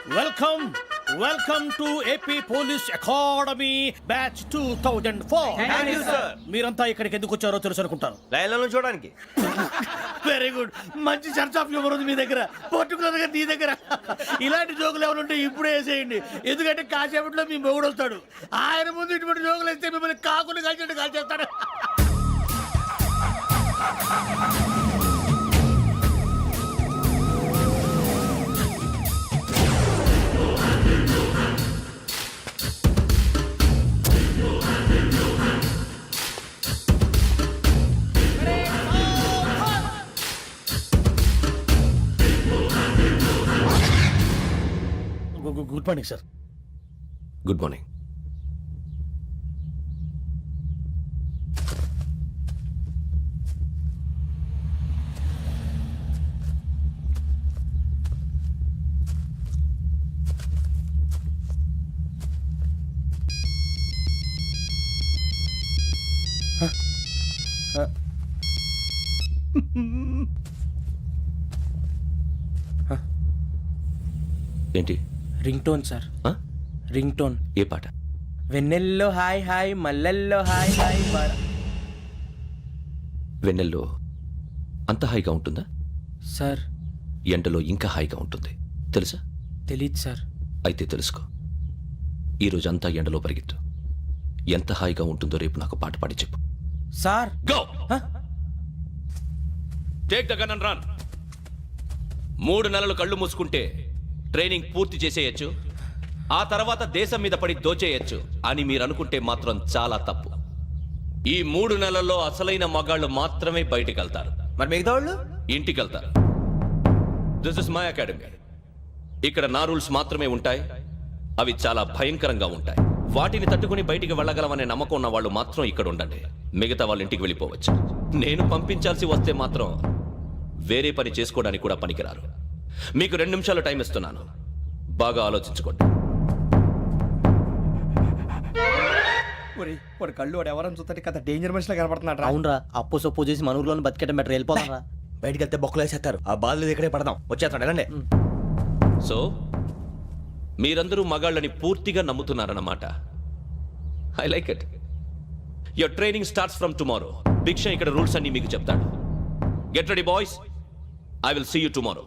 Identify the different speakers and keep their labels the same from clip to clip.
Speaker 1: Welcome welcome to AP police academy batch 2004. మీరంతా ఇక్కడికి ఎందుకు వచ్చారో తెలుసు అనుకుంటాను.
Speaker 2: లైన్లను చూడడానికి.
Speaker 1: Very good. మంచి చర్చ్ ఆఫ్ హ్యూమర్ ఉంది మీ దగ్గర, పర్టికులర్ గా నీ దగ్గర. ఇలాంటి జోకులు ఏమైనా ఉంటే ఇప్పుడే వేసేయండి, ఎందుకంటే కాసేపట్లో మీ మొగుడు వస్తాడు. ఆయన ముందు ఇటువంటి జోకులు వేస్తే మిమ్మల్ని కాకులు కాల్చేట్టు కాల్చేస్తాడు. Good morning sir.
Speaker 2: Good morning. ఏంటి?
Speaker 3: Ring tone sir. Ring tone.
Speaker 2: ఏ పాట?
Speaker 3: వెన్నెల్లో హాయ్ హాయ్ మల్లెల్లో హాయ్ హాయ్.
Speaker 2: వెన్నెల్లో అంత హాయిగా ఉంటుందా
Speaker 3: సార్?
Speaker 2: ఎండలో ఇంకా హాయిగా ఉంటుంది తెలుసా?
Speaker 3: తెలీదు సార్.
Speaker 2: అయితే తెలుసుకో. ఈరోజు అంతా ఎండలో పరిగెత్తు. ఎంత హాయిగా ఉంటుందో రేపు నాకు పాట పాడి చెప్పు.
Speaker 3: Sir
Speaker 2: go. Take the gun and run. 3 నెలలు కళ్ళు మూసుకుంటే ట్రైనింగ్ పూర్తి చేసేయచ్చు, ఆ తర్వాత దేశం మీద పడి దోచేయచ్చు అని మీరు అనుకుంటే మాత్రం చాలా తప్పు. ఈ 3 నెలల్లో అసలైన మగాళ్ళు మాత్రమే బయటికి వెళ్తారు.
Speaker 4: మరి మిగతా వాళ్ళు
Speaker 2: ఇంటికి వెళ్తారు. This is my academy. ఇక్కడ నా రూల్స్ మాత్రమే ఉంటాయి. అవి చాలా భయంకరంగా ఉంటాయి. వాటిని తట్టుకుని బయటికి వెళ్ళగలమనే నమ్మకం ఉన్న వాళ్ళు మాత్రం ఇక్కడ ఉండండి. మిగతా వాళ్ళు ఇంటికి వెళ్ళిపోవచ్చు. నేను పంపించాల్సి వస్తే మాత్రం వేరే పని చేసుకోవడానికి కూడా పనికిరారు. మీకు 2 నిమిషాలు టైం ఇస్తున్నాను, బాగా ఆలోచించుకోండి.
Speaker 4: వాడు కళ్ళు వాడు ఎవరైనా చూస్తే కదా డేంజర్ మనిషిలో కనపడుతున్నాడు.
Speaker 3: అవునరా, అప్పు సొప్పు చేసి మన ఊర్లో బతికేట బెటర్. వెళ్ళిపోతారా?
Speaker 4: బయటికి వెళ్తే బొక్కలు వేసేస్తారు. ఆ బాధలు ఇక్కడే పడదాం. వచ్చేస్తాడు వెళ్ళండి.
Speaker 2: సో మీరందరూ మగాళ్ళని పూర్తిగా నమ్ముతున్నారన్నమాట. I like it. Your training starts from tomorrow. Bhiksha ఇక్కడ రూల్స్ అన్ని మీకు చెప్తాడు. Get ready boys. I will see you tomorrow.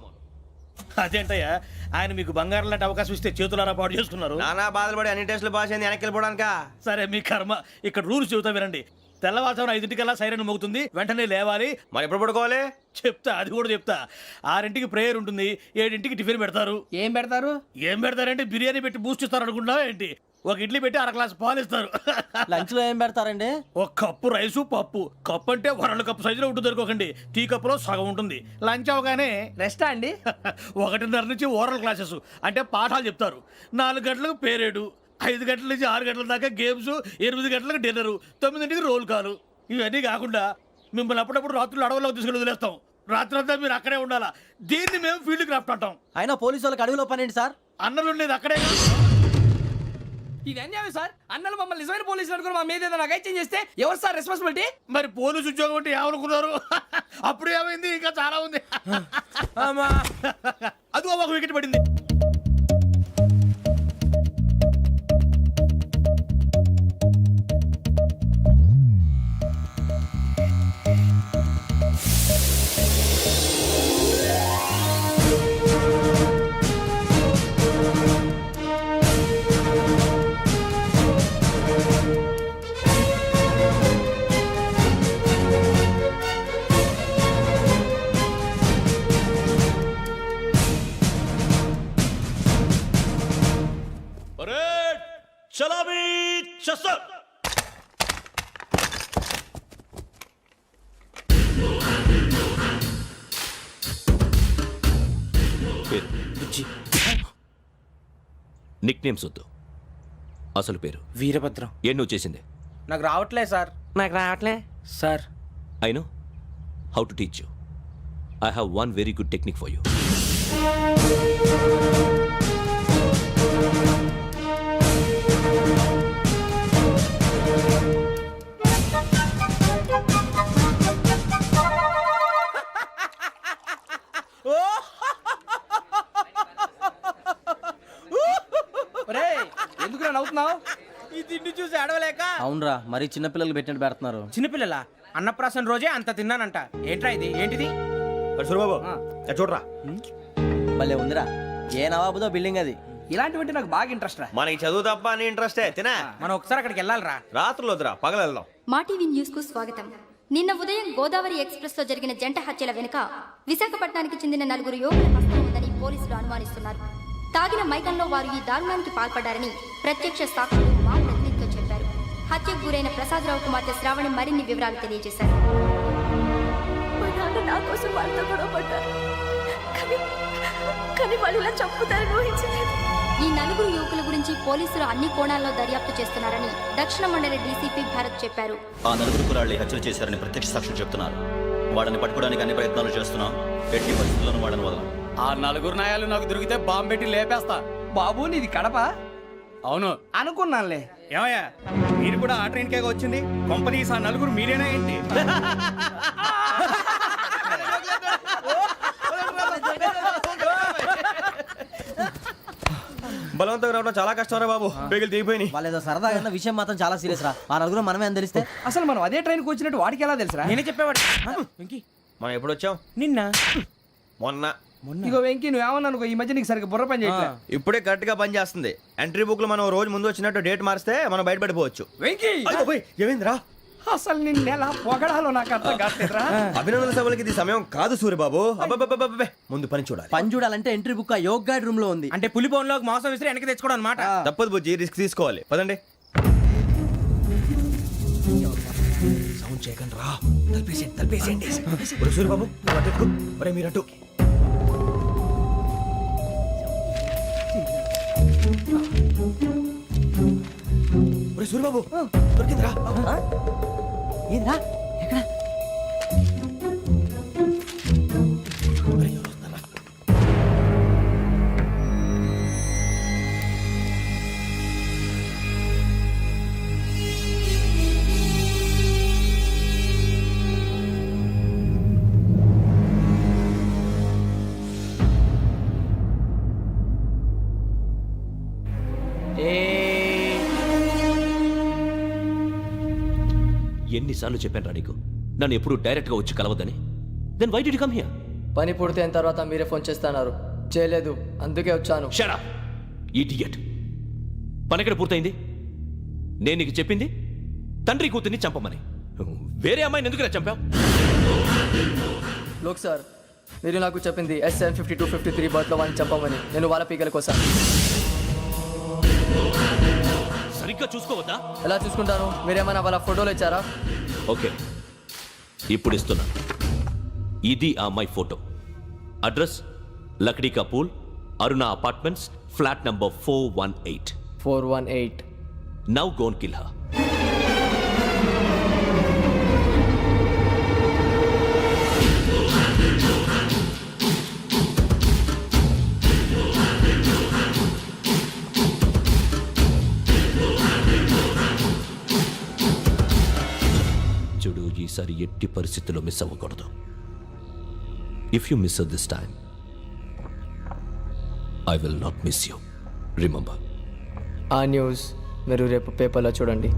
Speaker 1: అదేంటయ్యా, ఆయన మీకు బంగారం లాంటి అవకాశం ఇస్తే చేతులారా పాటు చేసుకున్నారు.
Speaker 4: నానా బాధలు పడి అన్ని టెస్టులు పాస్ అయింది, వెనక్కి వెళ్ళిపోవడానికా?
Speaker 1: సరే మీ కర్మ. ఇక్కడ రూల్స్ చెబుతా వినండి. తెల్లవారుజామున 5 సైరన్ మోగుతుంది, వెంటనే లేవాలి.
Speaker 4: మరి ఎప్పుడు పడుకోవాలి?
Speaker 1: చెప్తా, అది కూడా చెప్తా. 6 ప్రేయర్ ఉంటుంది, 7 టిఫిన్ పెడతారు.
Speaker 3: ఏం పెడతారు?
Speaker 1: ఏం పెడతారంటే బిర్యానీ పెట్టి బూస్ట్ ఇస్తారు అనుకుంటున్నావా ఏంటి? ఒక ఇడ్లీ పెట్టి 1 గ్లాస్ పాలు ఇస్తారు.
Speaker 3: లంచ్ లో ఏం పెడతారండి?
Speaker 1: ఒక కప్పు రైసు పప్పు. కప్పు అంటే 1/2 కప్పు సైజులో ఉంటుంది అనుకోకండి. టీ కప్పులో సగం ఉంటుంది. లంచ్ అవగానే
Speaker 3: రెస్టా అండి?
Speaker 1: 1:30 నుంచి ఓరల్ క్లాసెస్ అంటే పాఠాలు చెప్తారు. 4 గంటలకు పేరేడు, 5 గంటల నుంచి 6 గంటల దాకా గేమ్స్, 8 గంటలకు డిన్నరు, 9ంటికి రోల్ కాలు. ఇవన్నీ కాకుండా మిమ్మల్ని అప్పుడప్పుడు రాత్రులు అడవుల్లో తీసుకెళ్ళి వదిలేస్తాం. రాత్రి అంతా మీరు అక్కడే ఉండాలా. దీన్ని మేము ఫీల్డ్ క్రాఫ్ట్ అంటాం.
Speaker 3: అయినా పోలీసు వాళ్ళకి అడవిలో పని ఏంటి సార్?
Speaker 1: అన్నలు ఉండేది అక్కడే.
Speaker 5: ఇది అన్యాయం సార్. అన్నలు మమ్మల్ని నిజమైన పోలీసులు అనుకుని మా మీద ఏదైనా అగైత్యం చేస్తే ఎవరు సార్ రెస్పాన్సిబిలిటీ?
Speaker 1: మరి పోలీసు ఉద్యోగం అంటే ఏమనుకున్నారు? అప్పుడు ఏమైంది, ఇంకా చాలా ఉంది. అది ఒక వికెట్ పడింది.
Speaker 2: చలామీ చస్టర్. నిక్ నేమ్స్ వద్దు, అసలు పేరు.
Speaker 3: వీరభద్రం.
Speaker 2: ఏం నువ్వు చేసింది?
Speaker 3: నాకు రావట్లే సార్. నాకు రావట్లే sir.
Speaker 2: I know how to teach you. I have one very good technique for you.
Speaker 5: చెప్తున్నాను అవుతున్నావు.
Speaker 3: ఈ తిండి చూసి అడవలేక
Speaker 6: అవునరా మరి చిన్నపిల్లలు పెట్టినట్టు పెడుతున్నారు.
Speaker 3: చిన్నపిల్లల అన్నప్రాసన రోజే అంత తిన్నానంట. ఏంట్రా ఇది? ఏంటిది?
Speaker 4: సూరిబాబు చూడరా,
Speaker 6: భలే ఉందిరా. ఏ నవాబుదో బిల్డింగ్ అది.
Speaker 5: ఇలాంటివంటే నాకు బాగా ఇంట్రెస్ట్ రా.
Speaker 4: మనకి చదువు తప్ప అని ఇంట్రెస్టే తినా.
Speaker 3: మనం ఒకసారి అక్కడికి వెళ్ళాలిరా.
Speaker 4: రాత్రులు వద్దురా, పగలు వెళ్దాం.
Speaker 7: మా టీవీ న్యూస్ కు స్వాగతం. నిన్న ఉదయం గోదావరి ఎక్స్ప్రెస్ లో జరిగిన జంట హత్యల వెనుక విశాఖపట్నానికి చెందిన 4 యువకుల హస్తం ఉందని పోలీసులు అనుమానిస్తున్నారు. తాగిన మైకంలో వారు ఈ దారుణానికి పాల్పడ్డారని ప్రత్యక్ష సాక్షులు మా ప్రతినిధితో చెప్పారు. హత్యకు గురైన ప్రసాదరావు కుమార్తె శ్రావణి మరిన్ని వివరాలు తెలియజేశారు.
Speaker 8: మా నాన్న నా కోసం వాళ్ళతో గొడవ పడ్డారు, కానీ వాళ్ళు ఇలా చంపుతారని ఊహించలేదు.
Speaker 7: ఈ 4 యువకుల గురించి పోలీసులు అన్ని కోణాల్లో దర్యాప్తు చేస్తున్నారని దక్షిణ మండలి డీసీపీ భరత్ చెప్పారు.
Speaker 9: ఆ 4 కురాళ్ళు హత్యలు చేశారని ప్రత్యక్ష సాక్షులు చెప్తున్నారు. వాళ్ళని పట్టుకోవడానికి అన్ని ప్రయత్నాలు చేస్తున్నాం. ఎట్టి పరిస్థితుల్లోనూ వాళ్ళని వదలం.
Speaker 5: ఆ 4 నాయాలు నాకు దొరికితే బాంబు పెట్టి లేపేస్తా. బాబు నీది కడప? అవును అనుకున్నానులే.
Speaker 3: ఏమయ్యా, మీరు కూడా ఆ ట్రైన్ కేగా వచ్చింది? కంపెనీస్ ఆ 4 మీరేనా ఏంటి?
Speaker 4: బలవంతంగా రావడం చాలా కష్టం రా బాబు, పేగులు దిగిపోయినాయి.
Speaker 6: వాళ్ళు ఏదో సరదాగా అన్న విషయం మాత్రం చాలా సీరియస్ రా. ఆ నలుగురు మనమే అని తెలిస్తే
Speaker 5: అసలు మనం అదే ట్రైన్కి వచ్చినట్టు వాడికి ఎలా తెలుసురా?
Speaker 3: నేనే చెప్పేవాడు. వెంకీ,
Speaker 4: మనం ఎప్పుడు వచ్చాం?
Speaker 3: నిన్న
Speaker 4: మొన్న.
Speaker 5: ఇగో వెంకీ నువ్వేమన్నా అనుకో, ఈ మధ్య నీకు సరిగ్గా బుర్ర పని చేయట్లే.
Speaker 4: ఇప్పుడే కరెక్ట్ గా పని చేస్తుంది. ఎంట్రీ బుక్ లో మనం రోజు ముందు వచ్చినట్టు డేట్ మారిస్తే మనం బయటపడిపోవచ్చు.
Speaker 5: వెంకీ
Speaker 4: ఏమైందిరా?
Speaker 5: అసలు నిన్న ఎలా పొగడాలో నాకు అర్థం కాట్లేదురా.
Speaker 4: అభినందన సభలకి ఇది సమయం కాదు సూరిబాబు. అబ్బబ్బబ్బబ్బబ్బే, ముందు పని చూడాలి.
Speaker 6: పని చూడాలంటే ఎంట్రీ బుక్ ఆ యోగ్ గైడ్ రూమ్ లో ఉంది.
Speaker 3: అంటే పులి బోన్లోకి మాంసం విసిరి వెనక్కి తెచ్చుకోవడం అనమాట.
Speaker 4: తప్పదు బుజ్జి, రిస్క్ తీసుకోవాలి. పదండి. సౌండ్ చేయకండి రా. తలపేసేయండి. సూరిబాబు నువ్వు అటు ఎక్కు. ఒరే మీరు అటు. ఒరే సూరిబాబు దొరికిందిరా.
Speaker 6: ఏంద్రా ఎక్కడ?
Speaker 4: ఒరే, ఎవరు వస్తున్నారా?
Speaker 2: ఎన్నిసార్లు చెప్పాను రా నీకు నన్ను ఎప్పుడు డైరెక్ట్ గా వచ్చి కలవద్దని? Then why did you come here?
Speaker 10: పని పూర్తయిన తర్వాత మీరే ఫోన్ చేస్తున్నారు. చేయలేదు, అందుకే వచ్చాను.
Speaker 2: Shut up idiot. పని ఎక్కడ పూర్తయింది? నేను నీకు చెప్పింది తండ్రి కూతుర్ని చంపమని. వేరే అమ్మాయిని ఎందుకు చంపావు?
Speaker 10: లోక్ సార్, మీరు నాకు చెప్పింది SN5253 బర్త్లో వాళ్ళని చంపమని. నేను వాళ్ళ పీకల కోసం.
Speaker 2: సరిగ్గా చూసుకోవద్దా?
Speaker 10: ఎలా చూసుకుంటాను? మీరేమైనా వాళ్ళ ఫోటోలు ఇచ్చారా?
Speaker 2: ఓకే, ఇప్పుడు ఇస్తున్నా. ఇది ఆ అమ్మాయి photo. Address Lakdi కపూల్, Aruna apartments, flat number 418.
Speaker 10: 418.
Speaker 2: Now go and kill her. చూడు, ఈసారి ఎట్టి పరిస్థితుల్లో మిస్ అవ్వకూడదు. If you miss this time I will not miss you. Remember.
Speaker 10: ఆ న్యూస్ మీరు రేపు పేపర్లో చూడండి.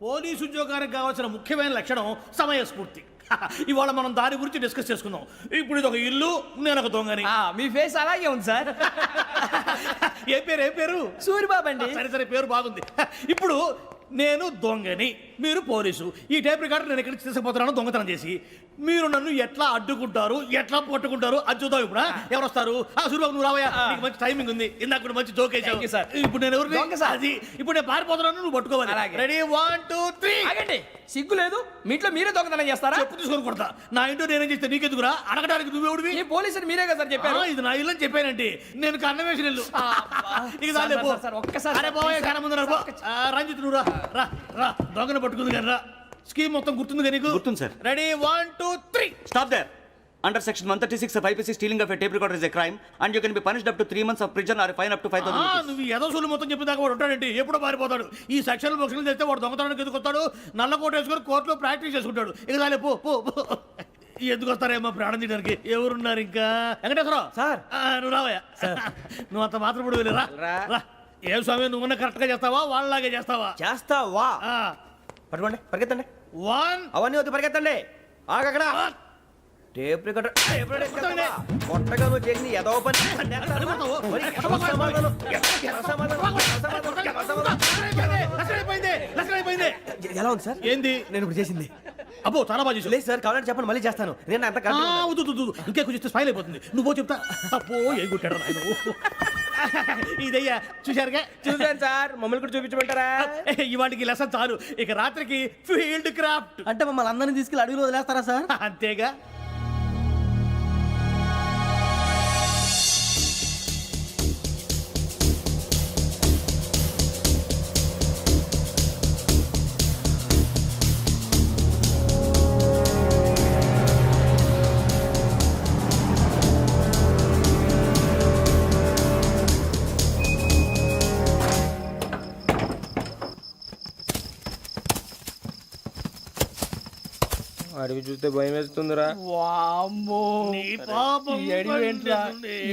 Speaker 1: పోలీసు ఉద్యోగానికి కావాల్సిన ముఖ్యమైన లక్షణం సమయస్ఫూర్తి. ఇవాళ మనం దాని గురించి డిస్కస్ చేసుకుందాం. ఇప్పుడు ఇది ఒక ఇల్లు, నేను ఒక దొంగని.
Speaker 5: మీ ఫేస్ అలాగే ఉంది సార్.
Speaker 1: ఏ పేరు?
Speaker 5: సూరిబాబు అండి.
Speaker 1: సరే పేరు బాగుంది. ఇప్పుడు నేను దొంగని, మీరు పోలీసు. ఈ టైప్ రికార్డు నేను ఎక్కడికి తీసుకుపోతున్నాను దొంగతనం చేసి. మీరు నన్ను ఎట్లా అడ్డుకుంటారు, ఎట్లా పట్టుకుంటారు అది చూద్దాం. ఇప్పుడు ఎవరు వస్తారు? సూరిబాబు నువ్వు రావయ్యా, నీకు మంచి టైమింగ్ ఉంది. ఇందాక కూడా మంచి జోక్ వేసావు సార్. ఇప్పుడు నేను ఎవరు? అది ఇప్పుడు నేను పారిపోతున్నాను, నువ్వు పట్టుకోవాలి. రెడీ 1 2 3.
Speaker 5: ఆగండి, సిగ్గు లేదు? మీ ఇంట్లో మీరే దొంగతనం చేస్తారా?
Speaker 1: చెప్పు తీసుకొని కొడతా. నా ఇంట్లో నేనేం చేస్తే నీకెందుకురా? అడగడానికి నువ్వెవడివి?
Speaker 5: ఈ పోలీసులు మీరే కదా సార్ చెప్పారు.
Speaker 1: ఇది నా ఇల్లు అని చెప్పానంటే నేను కన్నవేసిన ఇల్లు.
Speaker 5: ఒక్కసారి
Speaker 1: రంజిత్ నువ్వు రా రా, దొంగను పట్టుకుంది కానీ రా. స్కీమ్ మొత్తం గుర్తుంది కానీ?
Speaker 9: గుర్తుంది sir.
Speaker 1: Ready 1 2 3.
Speaker 9: Stop there. Under section 136 of IPC, stealing of a tape recorder is a crime and you can be punished up to 3 months of prison or a fine up to 5,000 rupees.
Speaker 1: నువ్వు ఏదో సొల్లు మొత్తం చెప్పిన దాకా వాడు ఉంటాడండి, ఎప్పుడో పారిపోతాడు. ఈ సెక్షన్లు బొక్షన్లు చేస్తే వాడు దొంగతనానికి ఎదుకొస్తాడు, నల్ల కోట వేసుకొని కోర్టులో ప్రాక్టీస్ చేసుకుంటాడు. ఇక చాలే పో. ఎందుకు వస్తారేమో ప్రాణం తీయడానికి ఎవరున్నారు ఇంకా వెంకటేశ్వరరావు
Speaker 4: సార్.
Speaker 1: నువ్వు రావయ్యా నువ్వు అంత మాత్రం ఇప్పుడు వెళ్ళి రా ఏం స్వామి నువ్వున్న కరెక్ట్ గా చేస్తావా వాళ్ళలాగే చేస్తావా
Speaker 4: చేస్తావా పట్టుకోండి పరిగెత్తండి అవన్నీ వద్దు పరిగెత్తండి ఆగక్కడ టేప్ రికార్డర్ కొట్టగా నువ్వు చేసింది ఏదో పని ఎలా ఉంది సార్
Speaker 1: ఏంది
Speaker 4: నేను ఇప్పుడు చేసింది
Speaker 1: అబ్బో చాలా బాగా చేసావు.
Speaker 4: లేదు సార్ కావాలంటే చెప్పండి మళ్ళీ చేస్తాను నేను అంత
Speaker 1: వద్దు, వద్దు, వద్దు. ఇంకే కొంచెం స్మైల్ అయిపోతుంది నువ్వు చెప్తా అబ్బో ఏం కొట్టాడు నాయన ఇదయ్యా చూశారుగా
Speaker 4: చూసాను సార్ మమ్మల్ని కూడా చూపించమంటారా
Speaker 1: ఇవాటికి లెసన్ చాలు ఇక రాత్రికి ఫీల్డ్ క్రాఫ్ట్
Speaker 6: అంటే మమ్మల్ని అందరినీ తీసుకెళ్ళి అడుగులు వదిలేస్తారా సార్?
Speaker 1: అంతేగా
Speaker 4: అడిగి చూస్తే భయం వేస్తుందిరా
Speaker 5: వామ్మో
Speaker 1: నీ పాపం
Speaker 5: ఈ అడివి ఏంట్రా?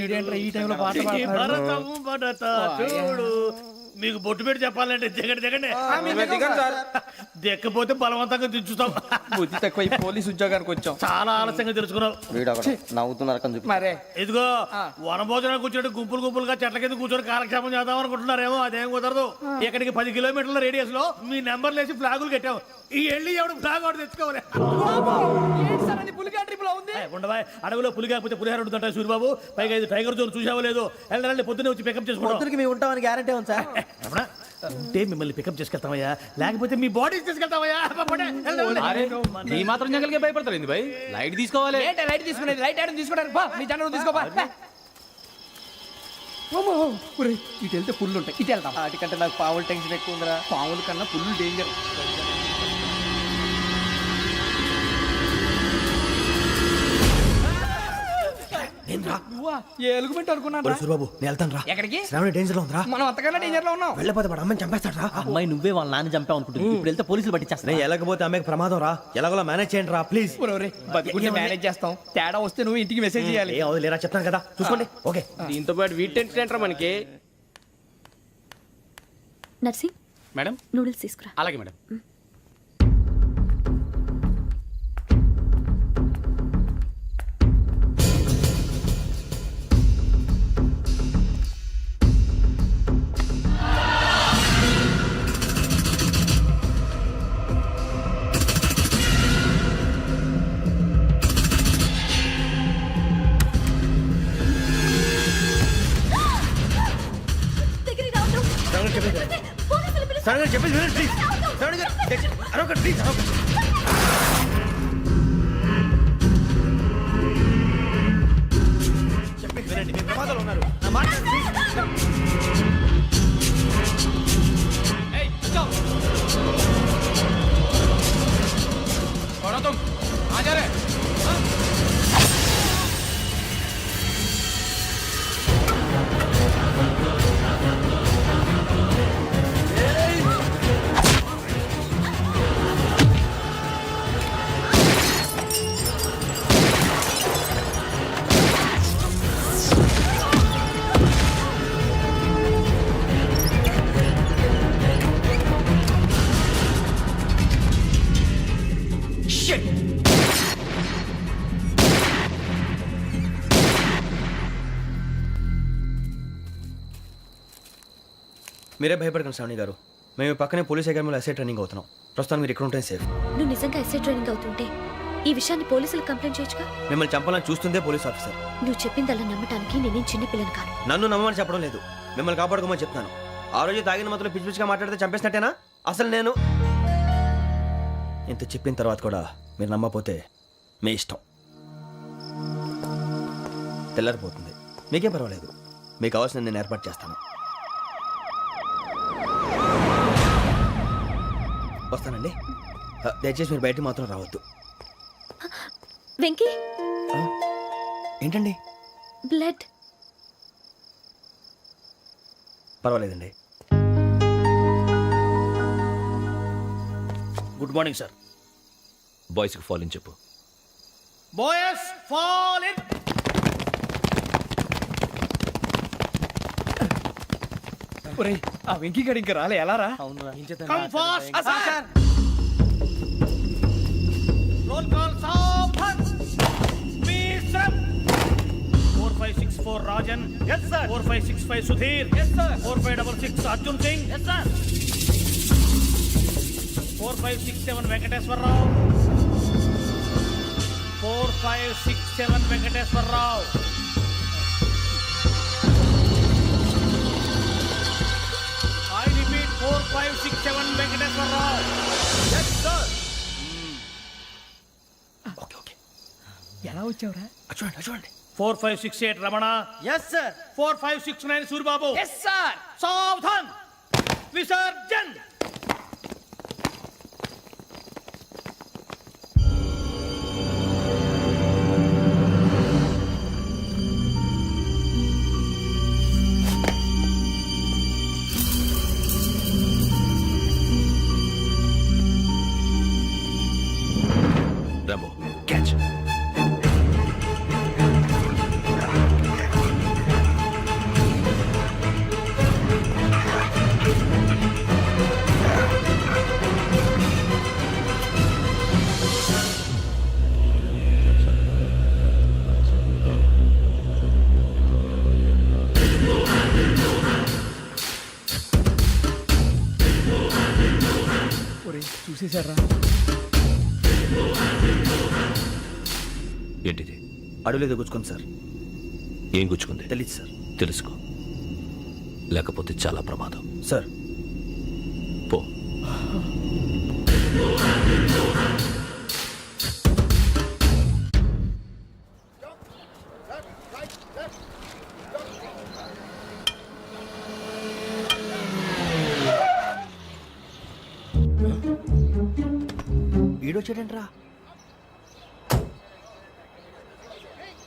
Speaker 5: ఈడేంట్రా ఈ టైంలో పాట
Speaker 1: ఈ
Speaker 5: పాడతాడు?
Speaker 1: భరతము భరత చూడు మీకు బొట్టు పెట్టి చెప్పాలంటే దిగండి దిగండి దిక్కపోతే బలవంతంగా దించుతాం
Speaker 5: బుద్ధి తక్కువ ఈ పోలీస్ ఉద్యోగానికి వచ్చాం.
Speaker 1: చాలా ఆలస్యంగా తెలుసుకున్నావు
Speaker 6: వీడు ఒకడు నవ్వుతున్నారు కని చూపి.
Speaker 5: మరే
Speaker 1: ఇదిగో వనభోజనానికి కూర్చోటి గుంపులు గుంపులుగా చెట్ల కింద కూర్చొని కాలక్షేపం చేద్దాం అనుకుంటున్నారేమో అదేం కుదరదు ఇక్కడికి 10 కిలోమీటర్ల రేడియస్ లో మీ నెంబర్ లేసి ఫ్లాగులు కట్టాము ఈ వెళ్ళి ఎవడు ఫ్లాగ్ ఒకటి తెచ్చుకోవాలి
Speaker 5: ఏంటి సార్ అన్ని పులిగా ట్రిప్ లో ఉంది?
Speaker 1: ఉండవా అడవిలో పులి కాకపోతే పులిహార ఉంటుంటాయి సూరిబాబు పైగా ఇది టైగర్ జోన్ చూసావో లేదో వెళ్ళాలంటే పొద్దున్నే వచ్చి పికప్ చేసుకుంటాం
Speaker 6: పొద్దురికి మేము ఉంటామని గ్యారంటీ ఉంది సార్.
Speaker 1: రమణ, ఉంటే మిమ్మల్ని పికప్ చేసుకెళ్తామయ్యా లేకపోతే మీ బాడీ తీసుకెళ్తామయ్యా
Speaker 3: ఈ మాత్రం జంగల్కే భయపడతారు ఏంది భయ్ లైట్ తీసుకోవాలి
Speaker 5: ఏంటి లైట్ తీసుకునేది? లైట్ ఆడని తీసుకోవడానికి బా మీ జనరు తీసుకోబా. ఇటు వెళ్తే పుల్లు ఉంటాయి ఇటు వెళ్తాం.
Speaker 6: వాటికంటే నాకు పావులు టెన్షన్ ఎక్కువ ఉందిరా.
Speaker 5: పాముల కన్నా పుల్లు డేంజర్. నువ్వా? ఏ ఎలుగుబెట్టి అనుకున్నాను.
Speaker 4: సూరిబాబు నేను వెళ్తాను రా
Speaker 5: ఎక్కడికి?
Speaker 4: శ్రావణి డేంజర్ లో ఉందిరా
Speaker 5: మనం అంతకన్నా డేంజర్ లో ఉన్నాం.
Speaker 4: వెళ్ళపోతే వాడు అమ్మని చంపేస్తాడు రా
Speaker 6: అమ్మాయి నువ్వే వాళ్ళ నాన్న చంపావు అనుకుంటుంది. ఇప్పుడు వెళ్తే పోలీసులు పట్టించేస్తా.
Speaker 4: నేను వెళ్ళకపోతే అమ్మాయికి ప్రమాదం రా ఎలాగోలా మేనేజ్ చేయండి రా ప్లీజ్
Speaker 5: బతికుంటే మేనేజ్ చేస్తాం. తేడా వస్తే నువ్వు ఇంటికి మెసేజ్ చేయాలి.
Speaker 4: ఏ అవదు లేరా చెప్తాను కదా చూసుకోండి ఓకే
Speaker 3: దీంతో పాటు వీటి టెన్షన్ ఏంట్రా మనకి
Speaker 8: నర్సి
Speaker 3: మేడం
Speaker 8: నూడిల్స్ తీసుకురా.
Speaker 3: అలాగే మేడం
Speaker 4: చెప్పేసి వినండి ప్లీజ్ శ్రావణి గారు అరొకటి ప్లీజ్ చెప్పేసి వినండి మీ ప్రమాదాలు ఉన్నారు నా మాట ప్లీజ్ మీరే భయపడకండి శ్రావణి గారు మేము పక్కనే పోలీస్ అకాడమీలో ఎస్ఐ ట్రైనింగ్ అవుతున్నాం ప్రస్తుతం మీరు ఇక్కడ ఉంటే సేఫ్
Speaker 8: నువ్వు నిజంగా ఎస్ఐ ట్రైనింగ్ అవుతుంటే ఈ విషయాన్ని పోలీసులకు కంప్లైంట్ చేయొచ్చుగా.
Speaker 4: మిమ్మల్ని చంపాలని చూస్తుందే పోలీస్ ఆఫీసర్
Speaker 8: నువ్వు చెప్పిందల్లా నమ్మటానికి నేనేం చిన్న పిల్లని కాను.
Speaker 4: నన్ను నమ్మమని చెప్పడం లేదు మిమ్మల్ని కాపాడుకోమని చెప్తాను ఆ రోజు తాగిన మాత్రం పిచ్చి పిచ్చిగా మాట్లాడితే చంపేసినట్టేనా అసలు నేను ఇంత చెప్పిన తర్వాత కూడా మీరు నమ్మపోతే మీ ఇష్టం తెల్లారిపోతుంది మీకేం పర్వాలేదు మీకు కావాల్సిన నేను ఏర్పాటు చేస్తాను వస్తానండి దయచేసి మీరు బయటికి మాత్రం రావద్దు
Speaker 8: వెంకీ
Speaker 4: ఏంటండి
Speaker 8: బ్లడ్.
Speaker 4: పర్వాలేదండి
Speaker 1: గుడ్ మార్నింగ్ సార్
Speaker 2: బాయ్స్కి ఫాలోని చెప్పు
Speaker 1: బాయ్స్ ఫాల్ ఇన్.
Speaker 3: ఒరేయ్ ఆ వెంకీ గడి ఇంకా రాలే ఎలా రా?
Speaker 1: Come fast sir. Roll call సావధాన్. విశ్రమ్. 4564 Rajan. yes sir. 4565 Sudheer. yes sir. 4566 Arjun Singh. yes sir. 4567 Venkateswararao. 4567 Venkateswararao. I repeat 4567 Venkateswararao. yes sir.
Speaker 3: ఎలా వచ్చావురా?
Speaker 4: చూడండి చూడండి
Speaker 1: 4568 Ramana.
Speaker 6: Yes sir
Speaker 1: 4569 Suribabu.
Speaker 5: Yes sir.
Speaker 1: సావధాన్. విసర్జన్.
Speaker 2: Rambo catch.
Speaker 3: ఒరేయ్ చూసేశారా?
Speaker 2: ఏంటిది?
Speaker 6: అడుగులేదు గుచ్చుకోండి సార్.
Speaker 2: ఏం గుచ్చుకుంది?
Speaker 6: తెలీదు సార్.
Speaker 2: తెలుసుకో, లేకపోతే చాలా ప్రమాదం.
Speaker 6: సార్
Speaker 2: పో.
Speaker 6: ఈడొచ్చాడంట్రా.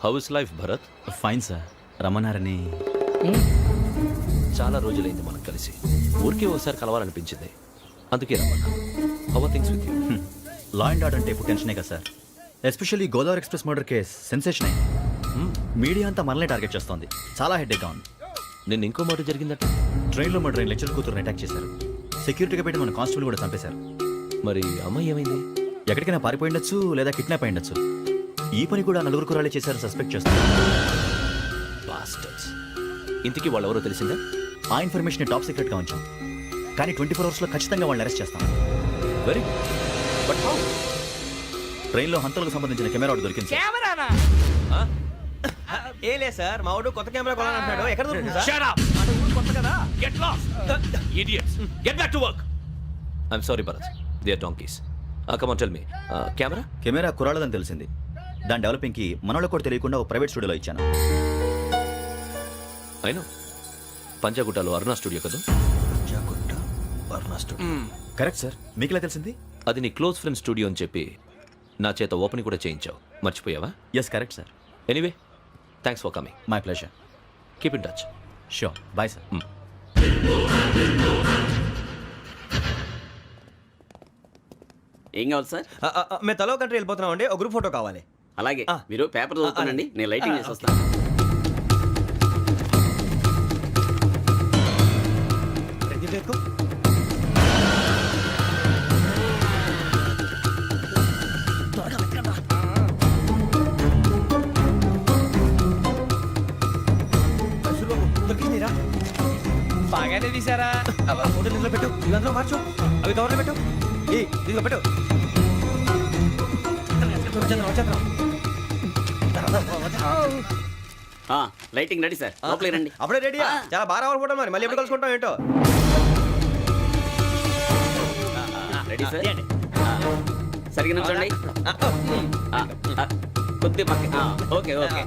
Speaker 2: How is life Bharat?
Speaker 9: Fine sir. రమ్మన్నారని.
Speaker 2: చాలా రోజులైంది మనం కలిసి. ఊరికే ఒకసారి కలవాలనిపించింది, అందుకే రమ్మన్నా. How are things with you?
Speaker 9: Law and order అంటే ఇప్పుడు టెన్షనే కదా sir. Especially Godavari express murder case sensation అయింది. మీడియా అంతా మనల్ని టార్గెట్ చేస్తోంది. చాలా హెడ్ఏక్గా ఉంది.
Speaker 2: నిన్న ఇంకో మాట జరిగిందట.
Speaker 9: ట్రైన్లో మా ట్రైన్ లెక్చర్ కూతురుని అటాక్ చేశారు. సెక్యూరిటీగా పెట్టి మన కానిస్టేబుల్ కూడా చంపేశారు.
Speaker 2: మరి అమ్మాయి ఏమైంది?
Speaker 9: ఎక్కడికైనా పారిపోయి ఉండొచ్చు, లేదా కిడ్నాప్ అయి ఉండొచ్చు. ఈ పని కూడా నలుగురు కురాలే చేశారు సస్పెక్ట్ చేస్తారు.
Speaker 2: బాస్టర్స్. ఇంతకీ వాళ్ళెవరో తెలిసిందా?
Speaker 9: ఆ ఇన్ఫర్మేషన్ టాప్ సీక్రెట్గా ఉంచాం, కానీ 24 అవర్స్లో ఖచ్చితంగా వాళ్ళని అరెస్ట్ చేస్తాం.
Speaker 2: Very but how?
Speaker 9: ట్రైన్లో హంతలకు సంబంధించిన కెమెరా ఒకటి దొరికింది సార్.
Speaker 5: కెమెరానా?
Speaker 6: ఏ లే సార్, మా వాడు కొత్త కెమెరా కొనాలంటున్నాడు. ఎక్కడ దొరుకుతుంది సార్?
Speaker 2: Shut up!
Speaker 5: కొత్త కదా.
Speaker 2: Get lost! Idiots! Get back to work! I'm sorry, Bharat. They are donkeys. Come on, tell me. Camera?
Speaker 9: Camera కురాలదని తెలిసింది. దాని డెవలపింగ్కి మనోళ్ళకి కూడా తెలియకుండా ఒక ప్రైవేట్ స్టూడియోలో ఇచ్చాను.
Speaker 2: I know. పంజాగుట్టలో అరుణా స్టూడియో కదా?
Speaker 9: Correct sir. మీకు ఎలా తెలిసింది?
Speaker 2: అది నీ క్లోజ్ ఫ్రెండ్ స్టూడియో అని చెప్పి నా చేత ఓపెన్ కూడా చేయించావు. మర్చిపోయావా?
Speaker 9: Yes correct sir.
Speaker 2: Anyway, thanks for coming.
Speaker 9: My pleasure.
Speaker 2: Keep in touch.
Speaker 9: Sure. Bye sir.
Speaker 6: ఏం కావాలి సార్?
Speaker 10: మేము తలో కంట్రీ వెళ్ళిపోతున్నాం అండి. ఒక గ్రూప్ ఫోటో కావాలి.
Speaker 6: అలాగే మీరు పేపర్ చదువుతానండి, నేను లైటింగ్ చేసి వస్తాను.
Speaker 5: బాగానే తీసారా?
Speaker 10: ఫోటో ఇందులో పెట్టు, ఇవి అందులో మార్చు, అవి కవర్లో పెట్టు. ఇదిగో పెట్టు.
Speaker 6: లైటింగ్ రెడీ సార్, లోపలికి రండి.
Speaker 10: అప్పుడే రెడీయా? చాలా బాగా రావాలి ఫోటో. మరి మళ్ళీ ఎప్పుడు కలుసుకుంటాం ఏంటో.
Speaker 6: Ready sir. సరిగ్గా నిల్చోండి. కొద్ది పక్క. Okay okay.